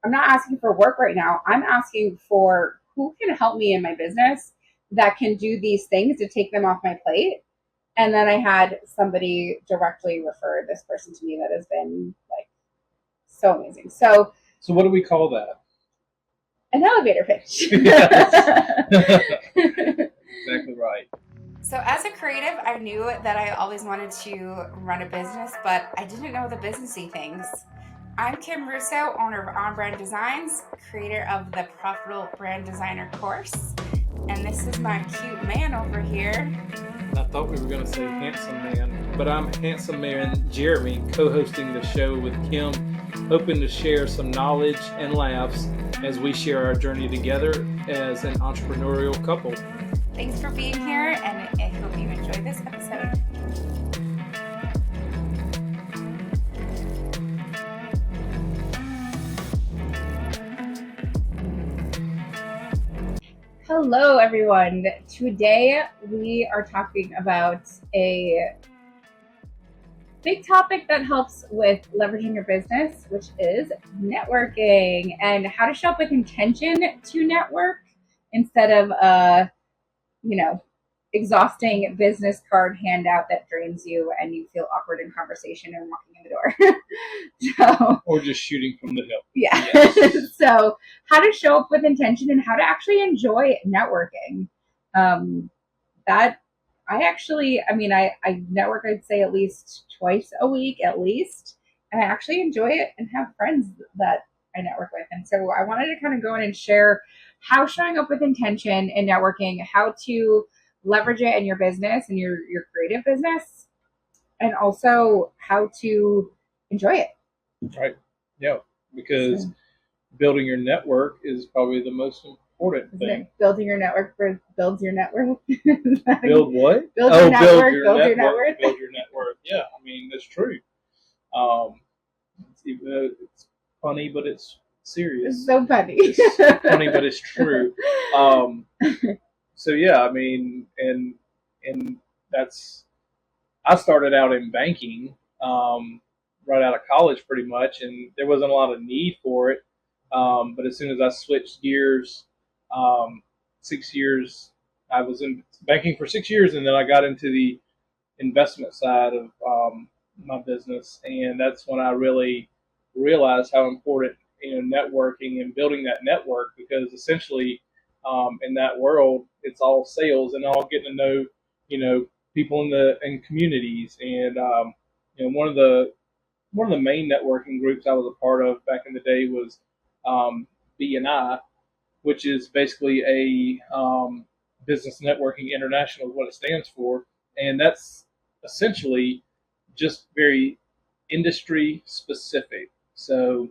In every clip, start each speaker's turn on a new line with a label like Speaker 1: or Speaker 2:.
Speaker 1: I'm not asking for work right now. I'm asking for who can help me in my business that can do these things to take them off my plate. And then I had somebody directly refer this person to me that has been like so amazing.
Speaker 2: So what do we call that?
Speaker 1: An elevator pitch.
Speaker 2: Exactly right.
Speaker 1: So, as a creative, I knew that I always wanted to run a business, but I didn't know the businessy things. I'm Kim Russo, owner of On Brand Designs, creator of the Profitable Brand Designer course, and this is my cute man over here.
Speaker 2: I thought we were going to say handsome man, but I'm handsome man Jeremy, co-hosting the show with Kim, hoping to share some knowledge and laughs as we share our journey together as an entrepreneurial couple.
Speaker 1: Thanks for being here, and I hope you enjoy this episode. Hello, everyone. Today we are talking about a big topic that helps with leveraging your business, which is networking and how to show up with intention to network instead of exhausting business card handout that drains you and you feel awkward in conversation and walking in the door.
Speaker 2: Or just shooting from the hip.
Speaker 1: Yeah. Yes. So how to show up with intention and how to actually enjoy networking. That I network, I'd say at least twice a week at least. And I actually enjoy it and have friends that I network with. And so I wanted to kind of go in and share how showing up with intention in networking, how to leverage it in your business and your creative business, and also how to enjoy it.
Speaker 2: Right. Yeah. Because building your network is probably the most important thing.
Speaker 1: Building your network builds your network.
Speaker 2: Build what?
Speaker 1: Build your network. Build your network.
Speaker 2: Build your network. Yeah, I mean that's true. It's funny, but it's serious.
Speaker 1: It's so funny.
Speaker 2: It's funny, but it's true. So yeah, I mean, and that's. I started out in banking right out of college, pretty much, and there wasn't a lot of need for it. But as soon as I switched gears, 6 years, I was in banking for 6 years, and then I got into the investment side of my business, and that's when I really realized how important networking and building that network, because essentially in that world it's all sales and all getting to know people in communities, and one of the main networking groups I was a part of back in the day was BNI, which is basically a Business Networking International is what it stands for, and that's essentially just very industry specific. So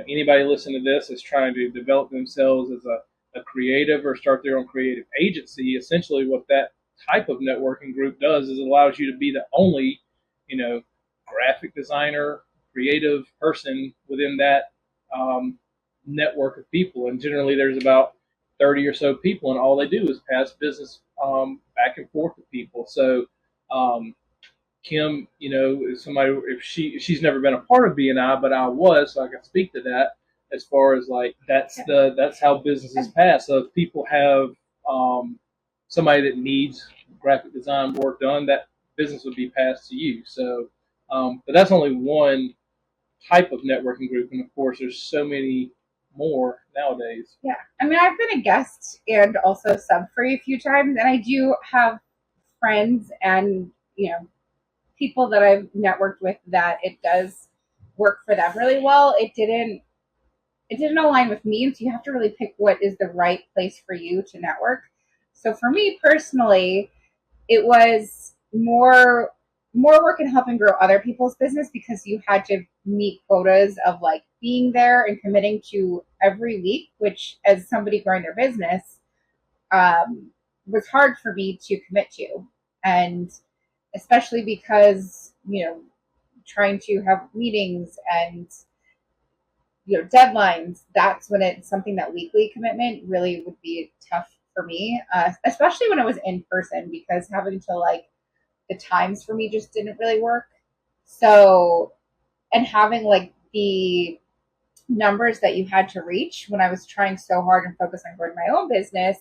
Speaker 2: anybody listening to this is trying to develop themselves as a creative or start their own creative agency. Essentially, what that type of networking group does is it allows you to be the only graphic designer, creative person within that network of people. And generally, there's about 30 or so people, and all they do is pass business back and forth to people. So, Kim, if she's never been a part of BNI, but I was, so I can speak to that. As far as like that's how businesses pass. So if people have somebody that needs graphic design work done, that business would be passed to you. So, but that's only one type of networking group, and of course, there's so many more nowadays.
Speaker 1: Yeah, I mean, I've been a guest and also sub for a few times, and I do have friends and people that I've networked with that it does work for them really well. It didn't align with me, and so you have to really pick what is the right place for you to network. So for me personally, it was more work in helping grow other people's business, because you had to meet quotas of like being there and committing to every week, which as somebody growing their business was hard for me to commit to. And especially because, trying to have meetings and, deadlines, that's when it's something that weekly commitment really would be tough for me, especially when it was in person, because having to like, the times for me just didn't really work. So, and having like the numbers that you had to reach when I was trying so hard and focus on growing my own business,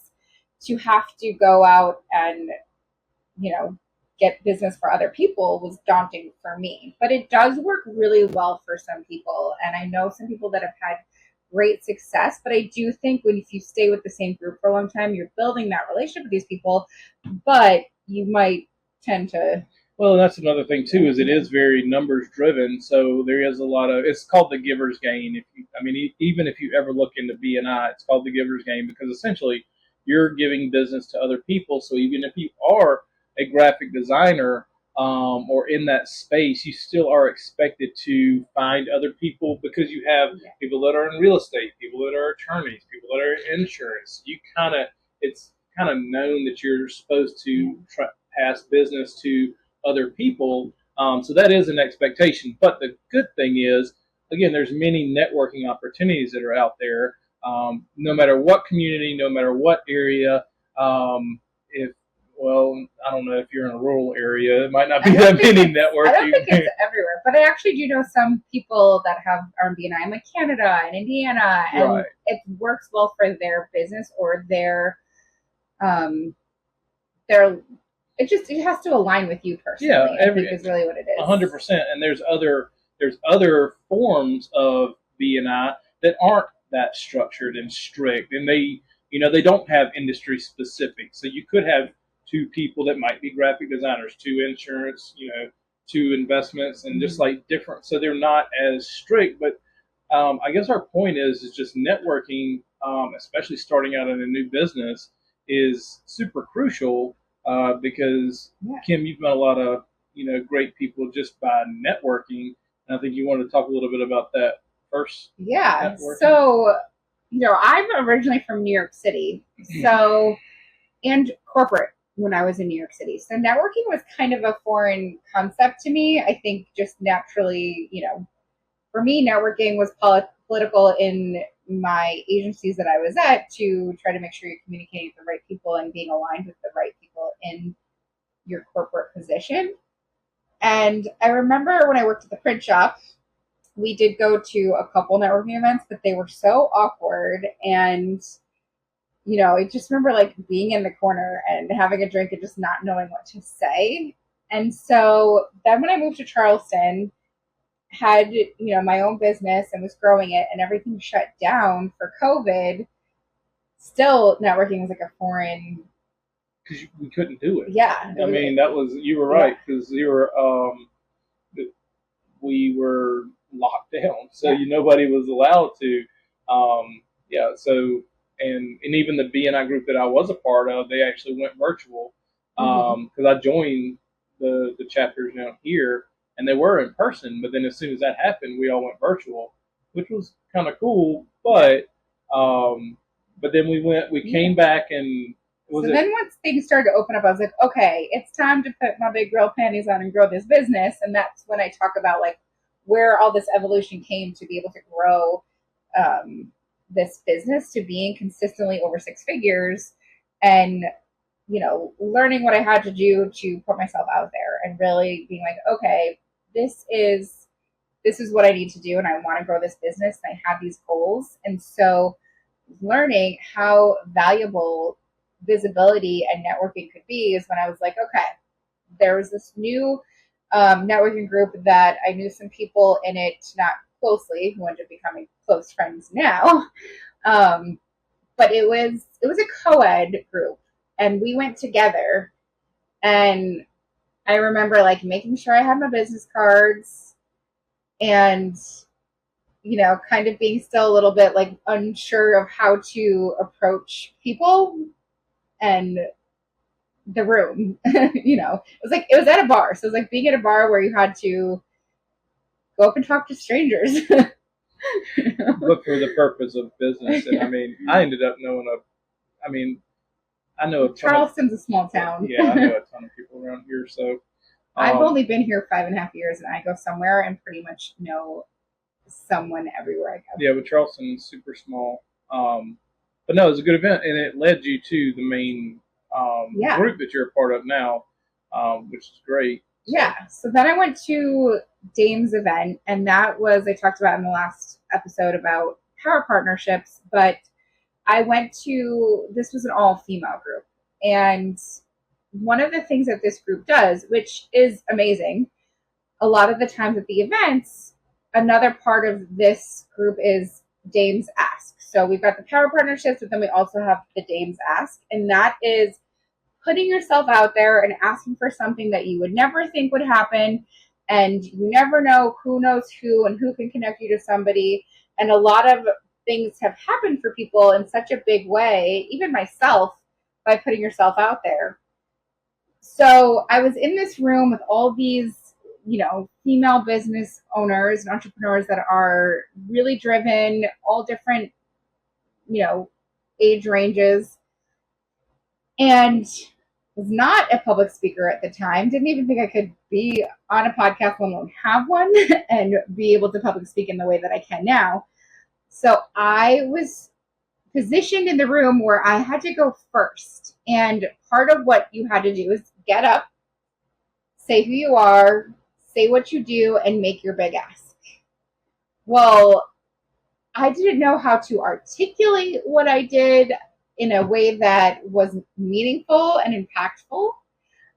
Speaker 1: to have to go out and, you know, get business for other people was daunting for me. But it does work really well for some people. And I know some people that have had great success, but I do think when if you stay with the same group for a long time, you're building that relationship with these people, but you might tend to.
Speaker 2: Well, that's another thing too, is it is very numbers driven. So there is a lot of, it's called the giver's gain. If you, I mean, even if you ever look into BNI, it's called the giver's gain because essentially you're giving business to other people. So even if you are a graphic designer or in that space, you still are expected to find other people because you have people that are in real estate, people that are attorneys, people that are in insurance. You kind of, it's kind of known that you're supposed to pass business to other people. So that is an expectation. But the good thing is, again, there's many networking opportunities that are out there. No matter what community, no matter what area. If well, I don't know if you're in a rural area, it might not be that many networking.
Speaker 1: I don't think it's everywhere, but I actually do know some people that have RMBNI in like Canada and Indiana, and
Speaker 2: right.
Speaker 1: It works well for their business or their it has to align with you personally.
Speaker 2: Yeah,
Speaker 1: I think is really what it is.
Speaker 2: 100%. And there's other forms of BNI that aren't that structured and strict, and they don't have industry specific. So you could have two people that might be graphic designers, two insurance, two investments, and just like different. So they're not as strict. But I guess our point is just networking, especially starting out in a new business, is super crucial because Kim, you've met a lot of great people just by networking. And I think you wanted to talk a little bit about that first.
Speaker 1: Yeah. So, I'm originally from New York City, so and corporate when I was in New York City. So networking was kind of a foreign concept to me. I think just naturally, for me, networking was political in my agencies that I was at to try to make sure you're communicating with the right people and being aligned with the right people in your corporate position. And I remember when I worked at the print shop, we did go to a couple networking events, but they were so awkward. And, I just remember like being in the corner and having a drink and just not knowing what to say. And so then when I moved to Charleston, had my own business and was growing it, and everything shut down for COVID, still networking was like a foreign,
Speaker 2: because we couldn't do it.
Speaker 1: Yeah,
Speaker 2: I mean, you were right, because we were locked down, so nobody was allowed to. So and even the BNI group that I was a part of, they actually went virtual because I joined the chapters down here, and they were in person. But then as soon as that happened, we all went virtual, which was kind of cool. But then we came back, and
Speaker 1: then once things started to open up, I was like, okay, it's time to put my big girl panties on and grow this business. And that's when I talk about like where all this evolution came to be able to grow this business to being consistently over six figures, and learning what I had to do to put myself out there and really being like, okay, this is what I need to do, and I want to grow this business, and I have these goals. And so learning how valuable visibility and networking could be is when I was like, okay, there was this new networking group that I knew some people in it, not closely, who ended up becoming close friends now. But it was a co-ed group, and we went together. And I remember like making sure I had my business cards, and kind of being still a little bit like unsure of how to approach people and the room. It was at a bar, so it was like being at a bar where you had to go up and talk to strangers.
Speaker 2: But for the purpose of business. And I mean, I ended up knowing I know
Speaker 1: Charleston's a small town.
Speaker 2: Yeah, I know a ton of people around here. So
Speaker 1: I've only been here 5.5 years, and I go somewhere and pretty much know someone everywhere I go.
Speaker 2: Yeah, but Charleston's super small. But no, it was a good event, and it led you to the main group that you're a part of now, which is great. So
Speaker 1: Yeah. So then I went to Dame's event, and that was, I talked about in the last episode about power partnerships, but I went to, this was an all female group. And one of the things that this group does, which is amazing, a lot of the times at the events, another part of this group is Dames Ask. So we've got the power partnerships, but then we also have the Dames Ask. And that is putting yourself out there and asking for something that you would never think would happen. And you never know who knows who and who can connect you to somebody. And a lot of things have happened for people in such a big way, even myself, by putting yourself out there. So I was in this room with all these, female business owners and entrepreneurs that are really driven, all different, you know, age ranges, and was not a public speaker at the time. Didn't even think I could be on a podcast, let alone have one, and be able to public speak in the way that I can now. So I was positioned in the room where I had to go first. And part of what you had to do is get up, say who you are, say what you do, and make your big ask. Well, I didn't know how to articulate what I did in a way that was meaningful and impactful.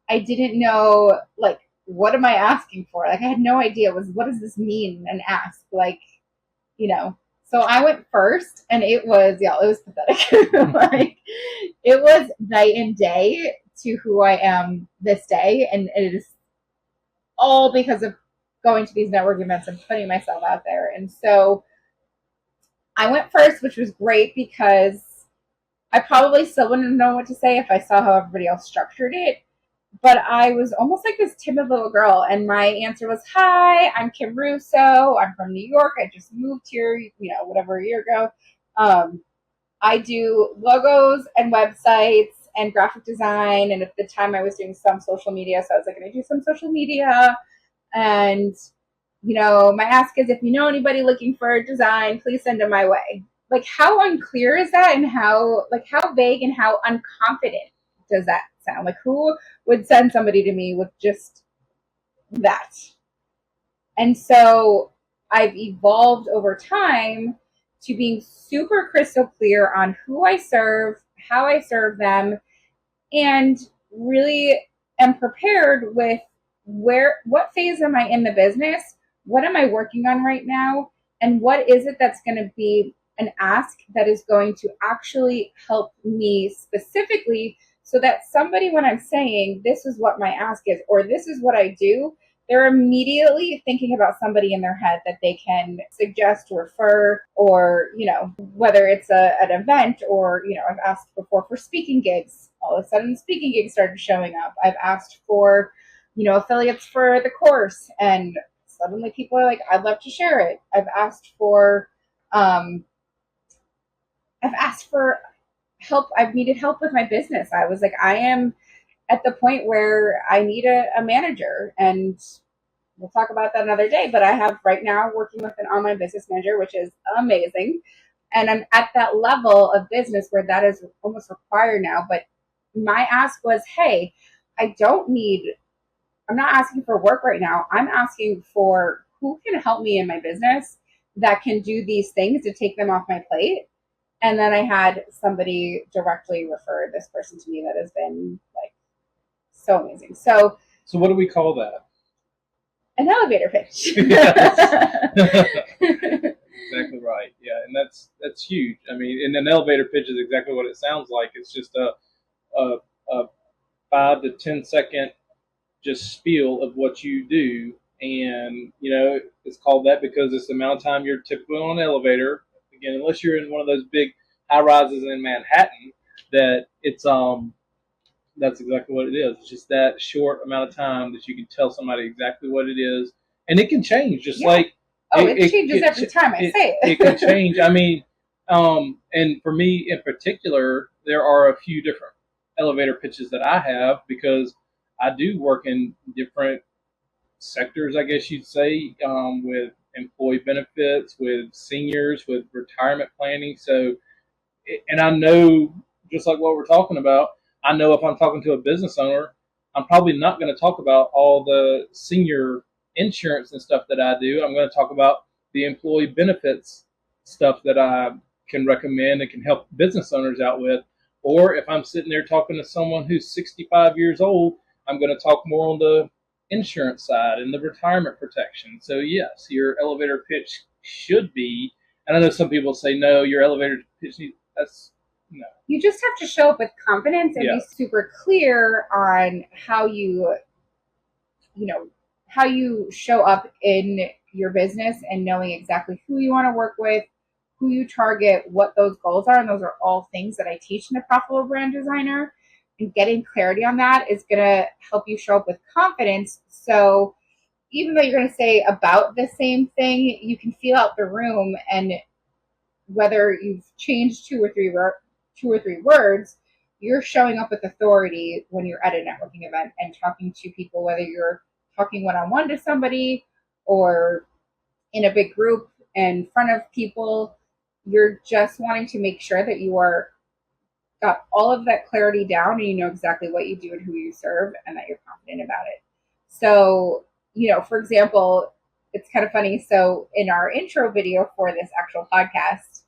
Speaker 1: I didn't know, like, what am I asking for? Like, I had no idea. What does this mean, an ask? Like, you know. So I went first, and it was pathetic. Like, it was night and day to who I am this day, and it is all because of going to these network events and putting myself out there. And so I went first, which was great because I probably still wouldn't know what to say if I saw how everybody else structured it. But I was almost like this timid little girl, and my answer was, "Hi, I'm Kim Russo. I'm from New York. I just moved here, whatever, a year ago. I do logos and websites and graphic design, and at the time I was doing some social media, so I was like, going to do some social media. And, my ask is, if you know anybody looking for a design, please send them my way." Like, how unclear is that, and how vague and how unconfident does that sound? Like, who would send somebody to me with just that? And so I've evolved over time to being super crystal clear on who I serve, how I serve them, and really am prepared with what phase am I in the business, what am I working on right now, and what is it that's going to be an ask that is going to actually help me specifically, so that somebody, when I'm saying this is what my ask is or this is what I do, they're immediately thinking about somebody in their head that they can suggest, refer, or, whether it's an event, or, I've asked before for speaking gigs. All of a sudden, speaking gigs started showing up. I've asked for, affiliates for the course, and suddenly people are like, I'd love to share it. Um, I've asked for help. I've needed help with my business. I was like, I am at the point where I need a manager, and we'll talk about that another day. But I have right now working with an online business manager, which is amazing. And I'm at that level of business where that is almost required now. But my ask was, hey, I'm not asking for work right now. I'm asking for who can help me in my business that can do these things to take them off my plate. And then I had somebody directly refer this person to me that has been like so amazing. So
Speaker 2: what do we call that?
Speaker 1: an elevator pitch.
Speaker 2: Exactly right. Yeah, and that's huge. I mean, and an elevator pitch is exactly what it sounds like. It's just a 5 to 10 second just spiel of what you do, and it's called that because it's the amount of time you're typically on an elevator. Again, unless you're in one of those big high rises in Manhattan, that it's that's exactly what it is. It's just that short amount of time that you can tell somebody exactly what it is, and it can change. Just like
Speaker 1: it changes every time I say it.
Speaker 2: It can change. I mean, and for me in particular, there are a few different elevator pitches that I have because I do work in different sectors, I guess you'd say, with employee benefits, with seniors, with retirement planning. So, and I know, just like what we're talking about, I know if I'm talking to a business owner, I'm probably not going to talk about all the senior insurance and stuff that I do. I'm going to talk about the employee benefits stuff that I can recommend and can help business owners out with. Or if I'm sitting there talking to someone who's 65 years old, I'm going to talk more on the insurance side and the retirement protection. So yes, your elevator pitch should be, and I know some people say no, your elevator pitch that's no.
Speaker 1: You just have to show up with confidence and
Speaker 2: Yeah.
Speaker 1: be super clear on how you know, how you show up in your business and knowing exactly who you want to work with, who you target, what those goals are. And those are all things that I teach in the Profitable Brand Designer. And getting clarity on that is going to help you show up with confidence. So even though you're going to say about the same thing, you can feel out the room, and whether you've changed two or three words, you're showing up with authority when you're at a networking event and talking to people, whether you're talking one-on-one to somebody or in a big group in front of people. You're just wanting to make sure that you are got all of that clarity down and you know exactly what you do and who you serve and that you're confident about it. So, for example, it's kind of funny. So in our intro video for this actual podcast,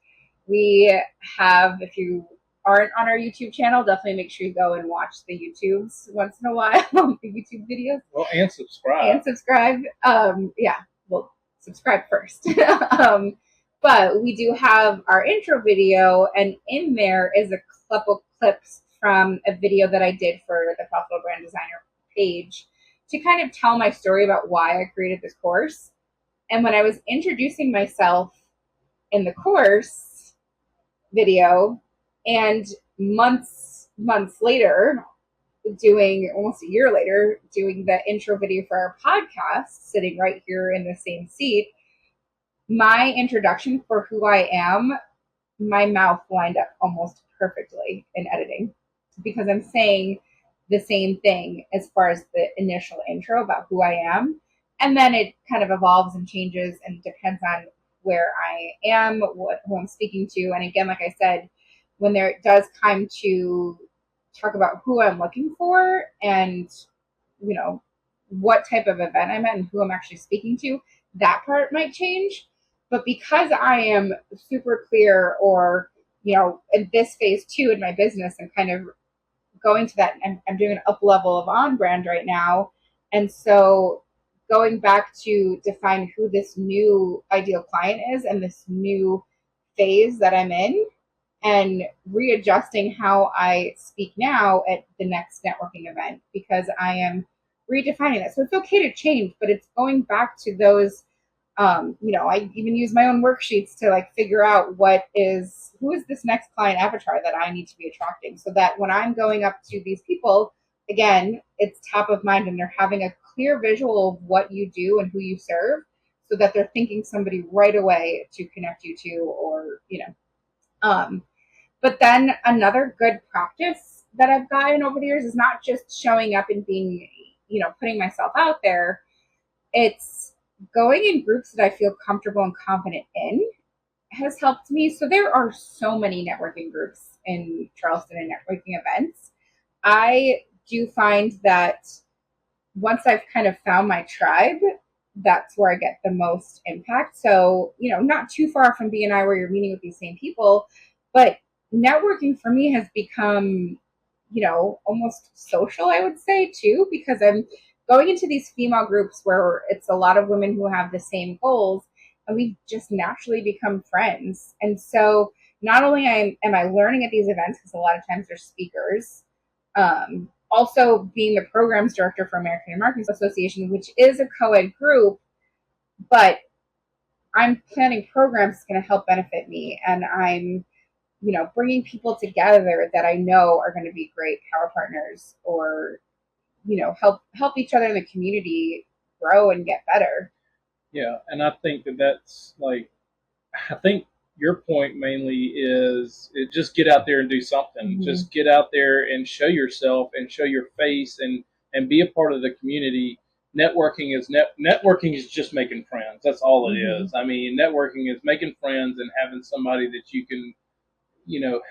Speaker 1: we have, if you aren't on our YouTube channel, definitely make sure you go and watch the YouTubes once in a while, the YouTube videos.
Speaker 2: Well, and subscribe.
Speaker 1: And subscribe. Yeah, well, subscribe first. But we do have our intro video, and in there is a couple clips from a video that I did for the Profitable Brand Designer page to kind of tell my story about why I created this course. And when I was introducing myself in the course video, and months later, doing almost a year later, doing the intro video for our podcast, sitting right here in the same seat, my introduction for who I am, my mouth lined up almost perfectly in editing because I'm saying the same thing as far as the initial intro about who I am. And then it kind of evolves and changes and depends on where I am, who I'm speaking to. And again, like I said, when there does come to talk about who I'm looking for and, what type of event I'm at and who I'm actually speaking to, that part might change. But because I am super clear, or, in this phase two in my business, I'm kind of going to that, and I'm doing an up level of on brand right now. And so going back to define who this new ideal client is and this new phase that I'm in, and readjusting how I speak now at the next networking event because I am redefining that. So it's okay to change, but it's going back to those. I even use my own worksheets to figure out who is this next client avatar that I need to be attracting, so that when I'm going up to these people, again, it's top of mind and they're having a clear visual of what you do and who you serve, so that they're thinking somebody right away to connect you to, or but then another good practice that I've gotten over the years is not just showing up and being, putting myself out there. It's going in groups that I feel comfortable and confident in has helped me. So there are so many networking groups in Charleston and networking events. I do find that once I've kind of found my tribe, that's where I get the most impact. So, not too far from BNI where you're meeting with these same people, but networking for me has become, almost social, I would say, too, because I'm going into these female groups where it's a lot of women who have the same goals, and we just naturally become friends. And so not only am I learning at these events, because a lot of times they're speakers, also being the programs director for American Marketing Association, which is a co-ed group, but I'm planning programs that's going to help benefit me. And I'm, bringing people together that I know are going to be great power partners, or, help each other in the community grow and get better.
Speaker 2: Yeah, and I think that's I think your point mainly is just get out there and do something. Mm-hmm. Just get out there and show yourself and show your face and be a part of the community. Networking is just making friends. That's all it is. I mean, networking is making friends and having somebody that you can,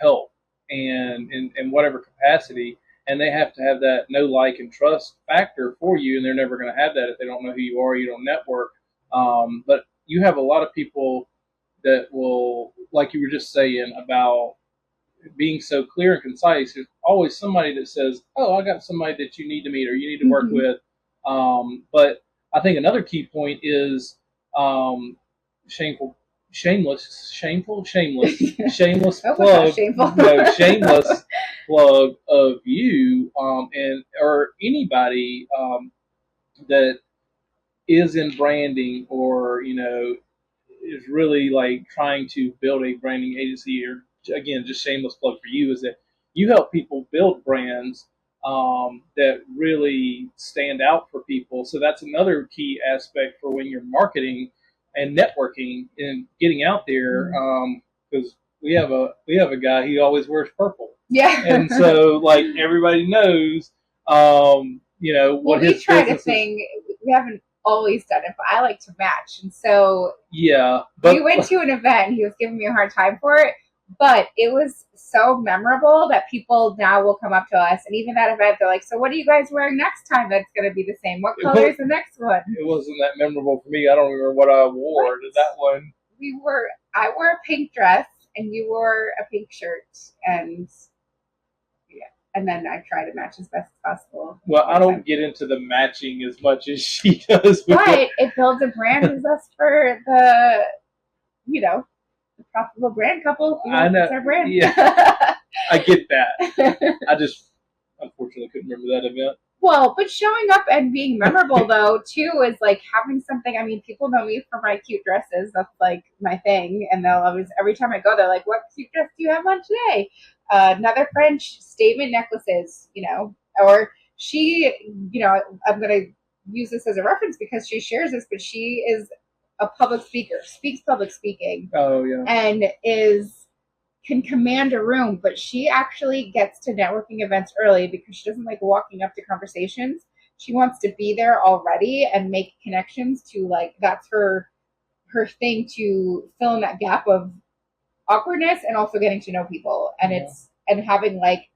Speaker 2: help and in whatever capacity. and they have to have that know, like, and trust factor for you, and they're never going to have that if they don't know who you are, you don't network. But you have a lot of people that will, like you were just saying about being so clear and concise. There's always somebody that says, "Oh, I got somebody that you need to meet or you need to work
Speaker 1: Mm-hmm.
Speaker 2: with." But I think another key point is um, shameful, shameless
Speaker 1: Oh my gosh,
Speaker 2: plug.
Speaker 1: shameful.
Speaker 2: No, shameless plug of you and or anybody that is in branding or is really like trying to build a branding agency, or again, just shameless plug for you, is that you help people build brands that really stand out for people. So that's another key aspect for when you're marketing and networking and getting out there. Because we have a guy, he always wears purple,
Speaker 1: Yeah.
Speaker 2: and so like everybody knows,
Speaker 1: Well,
Speaker 2: what
Speaker 1: we
Speaker 2: his
Speaker 1: tried a
Speaker 2: business is.
Speaker 1: thing. We haven't always done it, but I like to match. And so
Speaker 2: Yeah,
Speaker 1: we
Speaker 2: but
Speaker 1: went to an event and he was giving me a hard time for it, but it was so memorable that people now will come up to us. And even that event, they're like, "So what are you guys wearing next time that's going to be the same? What color is the next one?"
Speaker 2: it wasn't that memorable for me. I don't remember what I wore.
Speaker 1: What?
Speaker 2: Did that one?
Speaker 1: I wore a pink dress and you wore a pink shirt. And yeah, and then I try to match as best as possible.
Speaker 2: Well, I don't get into the matching as much as she does.
Speaker 1: But it builds a brand as us for the profitable brand couple.
Speaker 2: I know.
Speaker 1: It's our brand.
Speaker 2: Yeah, I get that. I just unfortunately couldn't remember that event.
Speaker 1: Well, but showing up and being memorable though too is like having something. I mean, people know me for my cute dresses. That's like my thing, and they'll always every time I go, they're like, "What cute dress do you have on today?" Another friend, statement necklaces, or she, I'm gonna use this as a reference because she shares this, but she is a public speaker, speaks public speaking,
Speaker 2: Oh yeah.
Speaker 1: and can command a room, but she actually gets to networking events early because she doesn't like walking up to conversations. She wants to be there already and make connections to like that's her thing to fill in that gap of awkwardness and also getting to know people. And it's and having like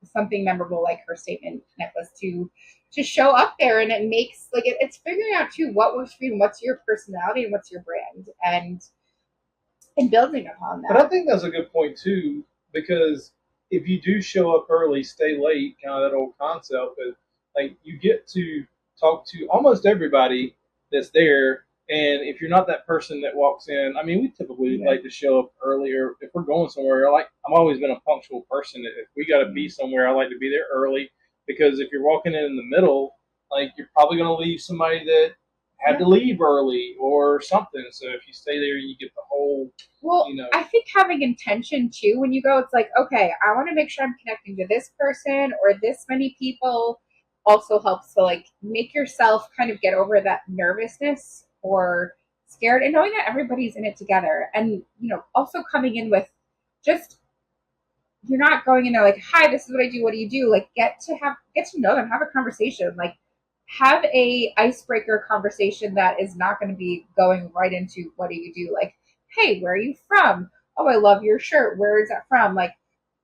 Speaker 1: something memorable like her statement necklace to show up there, and it makes like it's figuring out too what works for you and what's your personality and what's your brand and building upon that.
Speaker 2: But I think that's a good point too, because if you do show up early, stay late, kind of that old concept, but like you get to talk to almost everybody that's there. And if you're not that person that walks in, I mean, we typically like to show up earlier. If we're going somewhere, like I've always been a punctual person. If we got to be somewhere, I like to be there early because if you're walking in the middle, like you're probably going to leave somebody that had to leave early or something. So if you stay there, you get the whole.
Speaker 1: Well, I think having intention too, when you go, it's like, okay, I want to make sure I'm connecting to this person or this many people also helps to like make yourself kind of get over that nervousness or scared and knowing that everybody's in it together. And, also coming in with just, you're not going in there like, hi, this is what I do. What do you do? Like get to know them, have a conversation, like have a icebreaker conversation that is not going to be going right into what do you do? Like, hey, where are you from? Oh, I love your shirt. Where is that from? Like,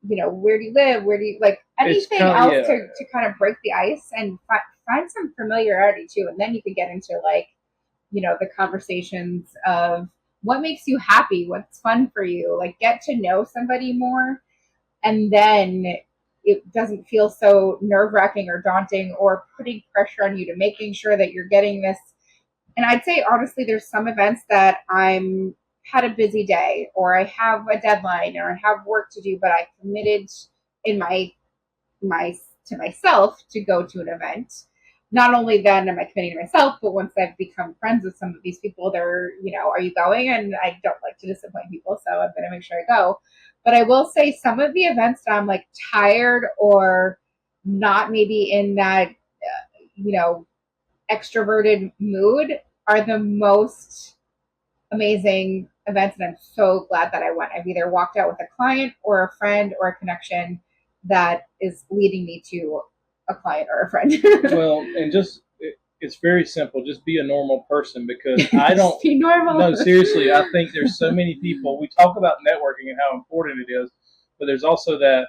Speaker 1: where do you live? Where do you like anything else to kind of break the ice and find some familiarity too. And then you could get into like, the conversations of what makes you happy, what's fun for you, like get to know somebody more. And then it doesn't feel so nerve wracking or daunting or putting pressure on you to making sure that you're getting this. And I'd say honestly, there's some events that I'm had a busy day or I have a deadline or I have work to do, but I committed in my to myself to go to an event. Not only then am I committing to myself, but once I've become friends with some of these people, they're, are you going? And I don't like to disappoint people, so I'm going to make sure I go. But I will say some of the events that I'm like tired or not maybe in that, extroverted mood are the most amazing events. And I'm so glad that I went. I've either walked out with a client or a friend or a connection that is leading me to a client or a friend.
Speaker 2: Well, and it's very simple. Just be a normal person because I don't.
Speaker 1: Be normal.
Speaker 2: No, seriously, I think there's so many people. We talk about networking and how important it is, but there's also that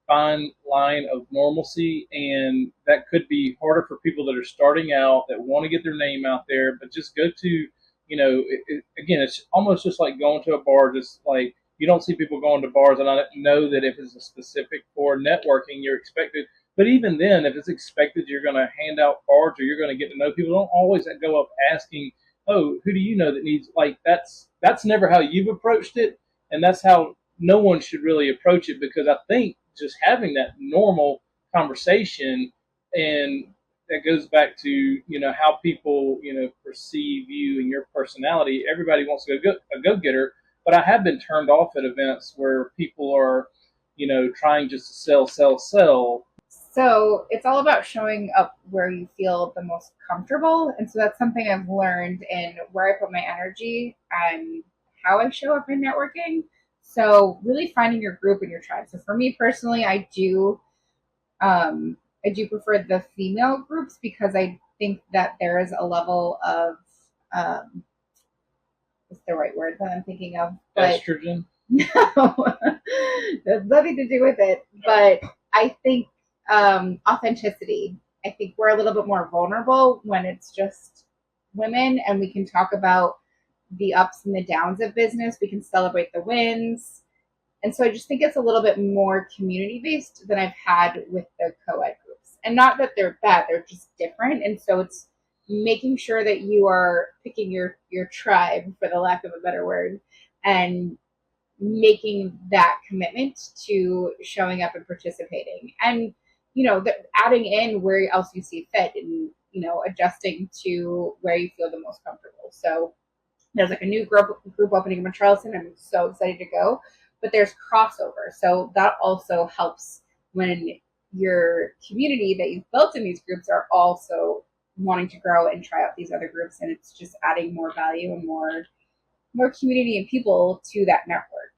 Speaker 2: fine line of normalcy, and that could be harder for people that are starting out that want to get their name out there, but just go to, again, it's almost just like going to a bar. Just like you don't see people going to bars, and I know that if it's a specific for networking, you're expected. But even then, if it's expected, you're going to hand out cards or you're going to get to know people. Don't always go up asking, "Oh, who do you know that needs?" Like that's never how you've approached it, and that's how no one should really approach it, because I think just having that normal conversation, and that goes back to how people perceive you and your personality. Everybody wants to go a go getter, but I have been turned off at events where people are trying just to sell.
Speaker 1: So it's all about showing up where you feel the most comfortable. And so that's something I've learned in where I put my energy and how I show up in networking. So really finding your group and your tribe. So for me personally, I do prefer the female groups because I think that there is a level of what's the right word that I'm thinking of? But
Speaker 2: Estrogen.
Speaker 1: no, there's nothing to do with it. But I think authenticity. I think we're a little bit more vulnerable when it's just women, and we can talk about the ups and the downs of business. We can celebrate the wins. And so I just think it's a little bit more community based than I've had with the co-ed groups. And not that they're bad, they're just different. And so it's making sure that you are picking your tribe, for the lack of a better word, and making that commitment to showing up and participating, and adding in where else you see fit, and adjusting to where you feel the most comfortable. So there's like a new group opening in Charleston. I'm so excited to go, but there's crossover, so that also helps when your community that you've built in these groups are also wanting to grow and try out these other groups, and it's just adding more value and more community and people to that network.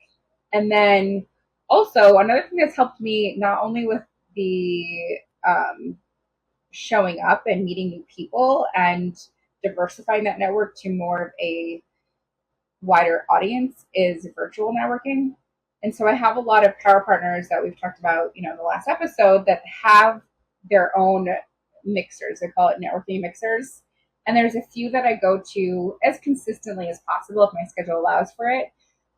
Speaker 1: And then also another thing that's helped me not only with the um, showing up and meeting new people and diversifying that network to more of a wider audience is virtual networking. And so I have a lot of power partners that we've talked about, in the last episode, that have their own mixers. They call it networking mixers. And there's a few that I go to as consistently as possible if my schedule allows for it.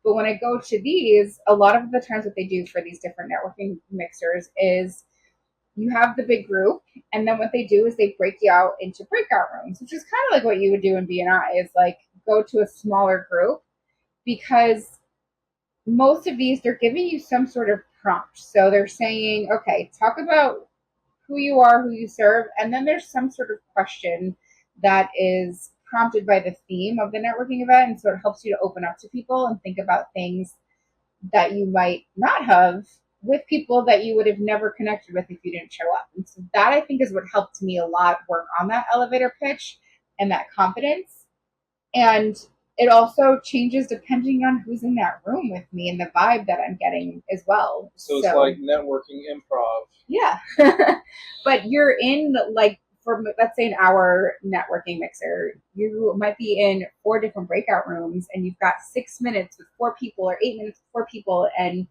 Speaker 1: But when I go to these, a lot of the times what they do for these different networking mixers is you have the big group, and then what they do is they break you out into breakout rooms, which is kind of like what you would do in BNI, is like go to a smaller group, because most of these, they're giving you some sort of prompt. So they're saying, okay, talk about who you are, who you serve, and then there's some sort of question that is prompted by the theme of the networking event. And so it helps you to open up to people and think about things that you might not have with people that you would have never connected with if you didn't show up. And so that, I think, is what helped me a lot work on that elevator pitch and that confidence. And it also changes depending on who's in that room with me and the vibe that I'm getting as well.
Speaker 2: So it's like networking improv.
Speaker 1: Yeah. But you're in, like, for let's say an hour networking mixer, you might be in 4 different breakout rooms, and you've got 6 minutes with 4 people or 8 minutes with 4 people. And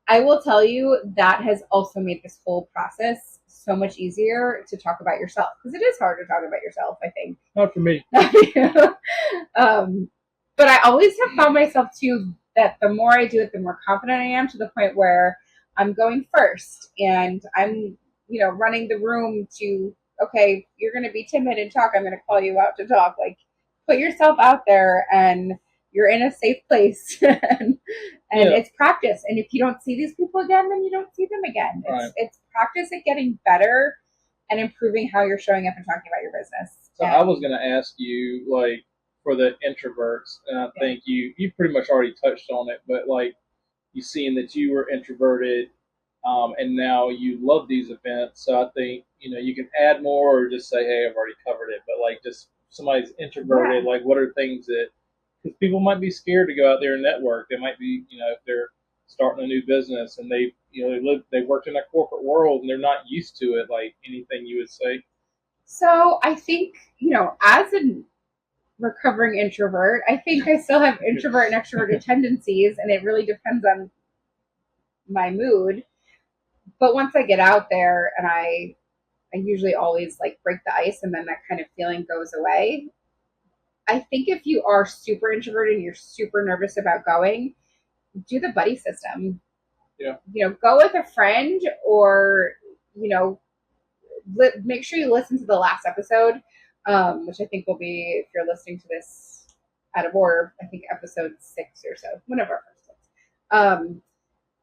Speaker 1: I will tell you, that has also made this whole process so much easier to talk about yourself, because it is hard to talk about yourself, I think.
Speaker 2: Not for me.
Speaker 1: But I always have found myself too that the more I do it, the more confident I am, to the point where I'm going first and I'm, running the room to, okay, you're going to be timid and talk. I'm going to call you out to talk. Like, put yourself out there, and you're in a safe place. and It's practice. And if you don't see these people again, then you don't see them again.
Speaker 2: Right.
Speaker 1: It's practice at getting better and improving how you're showing up and talking about your business.
Speaker 2: So I was going to ask you, like, for the introverts, and I think you pretty much already touched on it, but like, you seeing that you were introverted, and now you love these events. So I think you can add more, or just say, hey, I've already covered it. But like, just somebody's introverted, like, what are things that, because people might be scared to go out there and network. They might be, if they're starting a new business and they worked in a corporate world and they're not used to it. Like, anything you would say?
Speaker 1: So I think, as a recovering introvert, I think I still have introvert and extroverted tendencies, and it really depends on my mood. But once I get out there, and I usually always like break the ice, and then that kind of feeling goes away. I think if you are super introverted and you're super nervous about going, do the buddy system.
Speaker 2: Yeah.
Speaker 1: Go with a friend, or you know, make sure you listen to the last episode, which I think will be, if you're listening to this out of order, I think episode 6 or so, one of our first ones.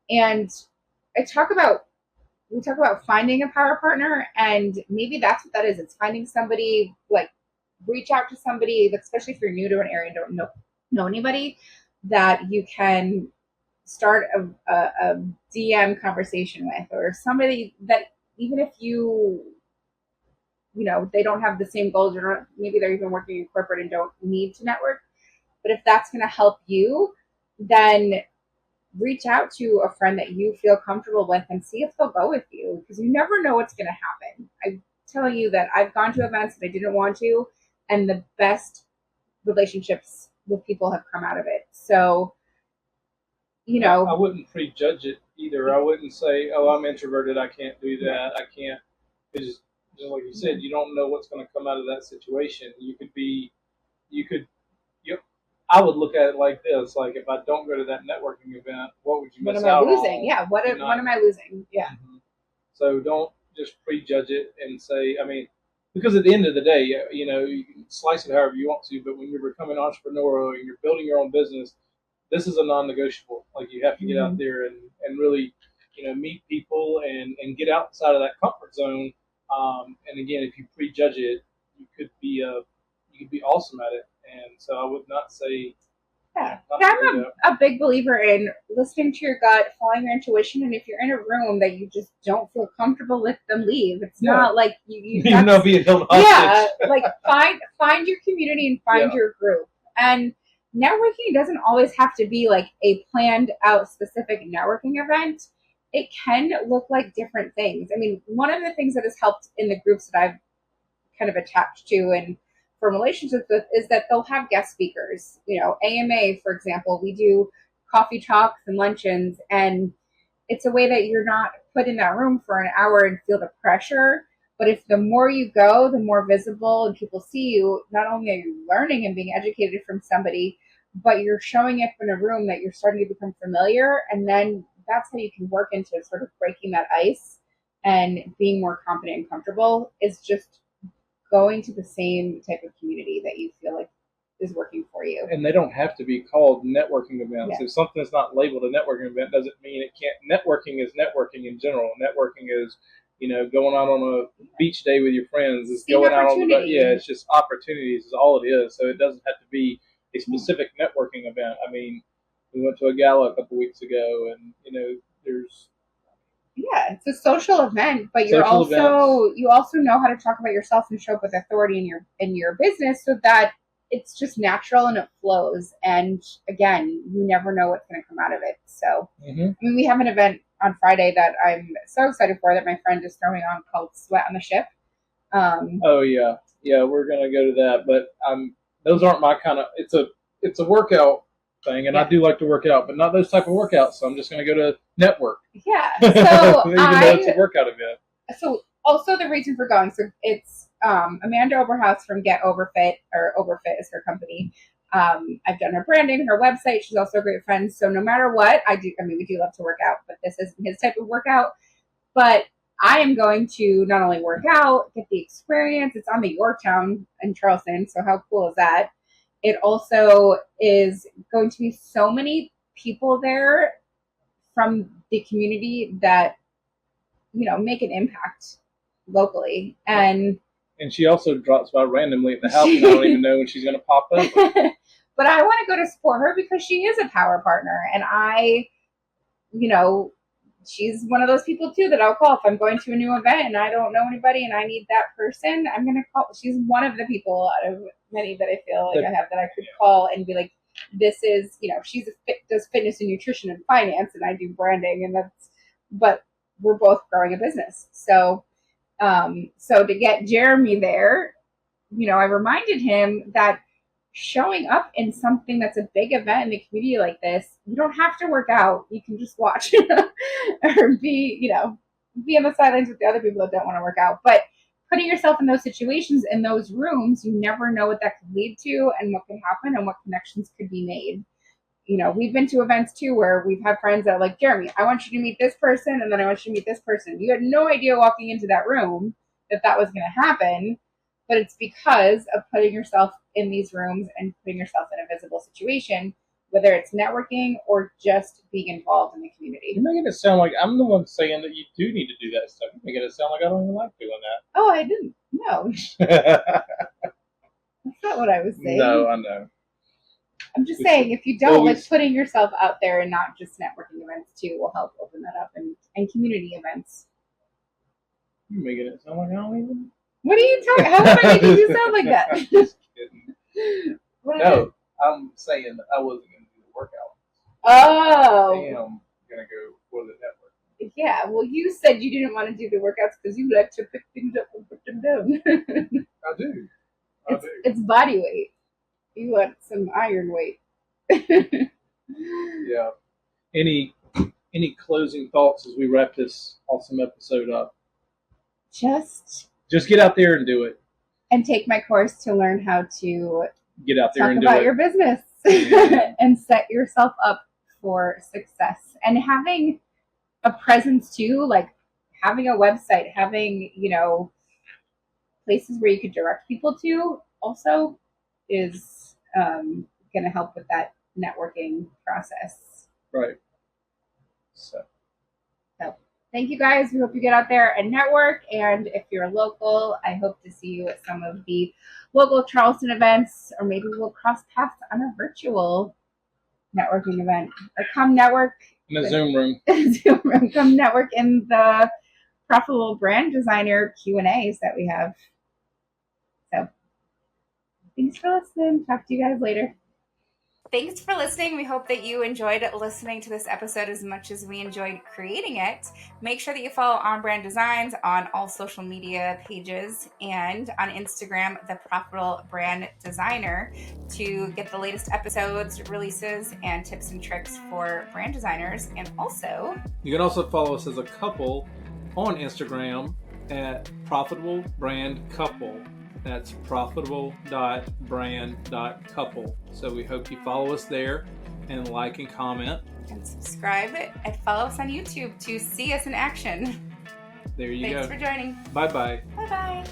Speaker 1: And we talk about finding a power partner, and maybe that's what that is. It's finding somebody, like reach out to somebody, especially if you're new to an area and don't know anybody, that you can start a DM conversation with, or somebody that, even if they don't have the same goals, or not, maybe they're even working in corporate and don't need to network, but if that's going to help you, then reach out to a friend that you feel comfortable with and see if they'll go with you, because you never know what's going to happen. I'm telling you that I've gone to events that I didn't want to, and the best relationships with people have come out of it. So,
Speaker 2: I wouldn't prejudge it either. I wouldn't say, "Oh, I'm introverted. I can't do that. I can't." Because, just like you said, you don't know what's going to come out of that situation. You could, you. I would look at it like this: like, if I don't go to that networking event, what would you
Speaker 1: what
Speaker 2: miss
Speaker 1: am I
Speaker 2: out
Speaker 1: losing?
Speaker 2: on?
Speaker 1: Yeah, what am I losing? Yeah.
Speaker 2: Mm-hmm. So don't just prejudge it and say, I mean, because at the end of the day, you can slice it however you want to, but when you're becoming entrepreneurial and you're building your own business, this is a non-negotiable. Like, you have to get out there and really, meet people and get outside of that comfort zone. And again, if you prejudge it, you could be awesome at it. And so I would not say.
Speaker 1: Yeah. I'm a big believer in listening to your gut, following your intuition, and if you're in a room that you just don't feel comfortable with, then leave. It's not like you
Speaker 2: even though being held hostage.
Speaker 1: Yeah, like find your community and find your group. And networking doesn't always have to be like a planned out specific networking event. It can look like different things. I mean, one of the things that has helped in the groups that I've kind of attached to and from relationships with is that they'll have guest speakers. AMA, for example, we do coffee talks and luncheons, and it's a way that you're not put in that room for an hour and feel the pressure. But if the more you go, the more visible and people see you, not only are you learning and being educated from somebody, but you're showing up in a room that you're starting to become familiar. And then that's how you can work into sort of breaking that ice and being more confident and comfortable, is just going to the same type of community that you feel like is working for you.
Speaker 2: And they don't have to be called networking events.
Speaker 1: Yeah.
Speaker 2: If something's not labeled a networking event, doesn't mean it can't. Networking is networking in general. Networking is, going out on a beach day with your friends. It's going out on it's just opportunities is all it is. So it doesn't have to be a specific networking event. I mean, we went to a gala a couple weeks ago, and there's.
Speaker 1: Yeah, it's a social event, but you also know how to talk about yourself and show up with authority in your business, so that it's just natural and it flows. And again, you never know what's going to come out of it. So, I mean, we have an event on Friday that I'm so excited for, that my friend is throwing on, called Sweat on the Ship.
Speaker 2: Oh yeah, we're gonna go to that, but those aren't my kind of. It's a workout thing, and I do like to work out, but not those type of workouts. So I'm just gonna go to network.
Speaker 1: Yeah. So
Speaker 2: even though it's a workout event.
Speaker 1: So also the reason for going, so it's Amanda Oberhaus from Get Overfit, or Overfit is her company. I've done her branding, her website. She's also a great friend. So no matter what I do, I mean, we do love to work out, but this isn't his type of workout. But I am going to not only work out, get the experience. It's on the Yorktown in Charleston, so how cool is that? It also is going to be so many people there from the community that make an impact locally. And
Speaker 2: she also drops by randomly at the house, and I don't even know when she's going to pop up.
Speaker 1: But I want to go to support her because she is a power partner, and she's one of those people too that I'll call if I'm going to a new event and I don't know anybody and I need that person. I'm going to call. She's one of the people out of many that I feel like I have that I could call and be like, this is, she's does fitness and nutrition and finance, and I do branding, and but we're both growing a business. So to get Jeremy there, I reminded him that showing up in something that's a big event in the community like this, you don't have to work out. You can just watch or be, be on the sidelines with the other people that don't want to work out. But putting yourself in those situations, in those rooms, you never know what that could lead to and what could happen and what connections could be made. We've been to events too where we've had friends that are like, Jeremy, I want you to meet this person, and then I want you to meet this person. You had no idea walking into that room that was going to happen, but it's because of putting yourself in these rooms and putting yourself in a visible situation, whether it's networking or just being involved in the community.
Speaker 2: You're making it sound like I'm the one saying that you do need to do that stuff. You're making it sound like I don't even like doing
Speaker 1: Oh, I didn't. No,
Speaker 2: that.
Speaker 1: that's not what I was saying.
Speaker 2: No, I know.
Speaker 1: I'm just saying, if you don't, like, putting yourself out there and not just networking events too will help open that up, and community events.
Speaker 2: You're making it sound like I don't even.
Speaker 1: What are you talking? How am I making you sound like that?
Speaker 2: Just kidding. No, I'm saying I wasn't going to do the workout.
Speaker 1: Oh.
Speaker 2: I am going to go for the network.
Speaker 1: Yeah, well, you said you didn't want to do the workouts because you like to pick things up and put them down.
Speaker 2: I do.
Speaker 1: It's body weight. You want some iron weight.
Speaker 2: Yeah. Any closing thoughts as we wrap this awesome episode up?
Speaker 1: Just
Speaker 2: get out there and do it.
Speaker 1: And take my course to learn how to
Speaker 2: get out there and do it.
Speaker 1: Talk about your business and set yourself up for success. And having a presence too, like having a website, having, places where you could direct people to also is going to help with that networking process.
Speaker 2: Right. So
Speaker 1: thank you guys. We hope you get out there and network. And if you're local, I hope to see you at some of the local Charleston events, or maybe we'll cross paths on a virtual networking event. Or come network
Speaker 2: in a Zoom room.
Speaker 1: Come network in the Profitable Brand Designer Q&As that we have. So thanks for listening. Talk to you guys later. Thanks for listening. We hope that you enjoyed listening to this episode as much as we enjoyed creating it. Make sure that you follow On Brand Designs on all social media pages and on Instagram, The Profitable Brand Designer, to get the latest episodes, releases, and tips and tricks for brand designers. And also,
Speaker 2: you can also follow us as a couple on Instagram at Profitable Brand Couple. That's profitable.brand.couple. So we hope you follow us there and like and comment. And subscribe and follow us on YouTube to see us in action. There you go. Thanks for joining. Bye-bye. Bye-bye.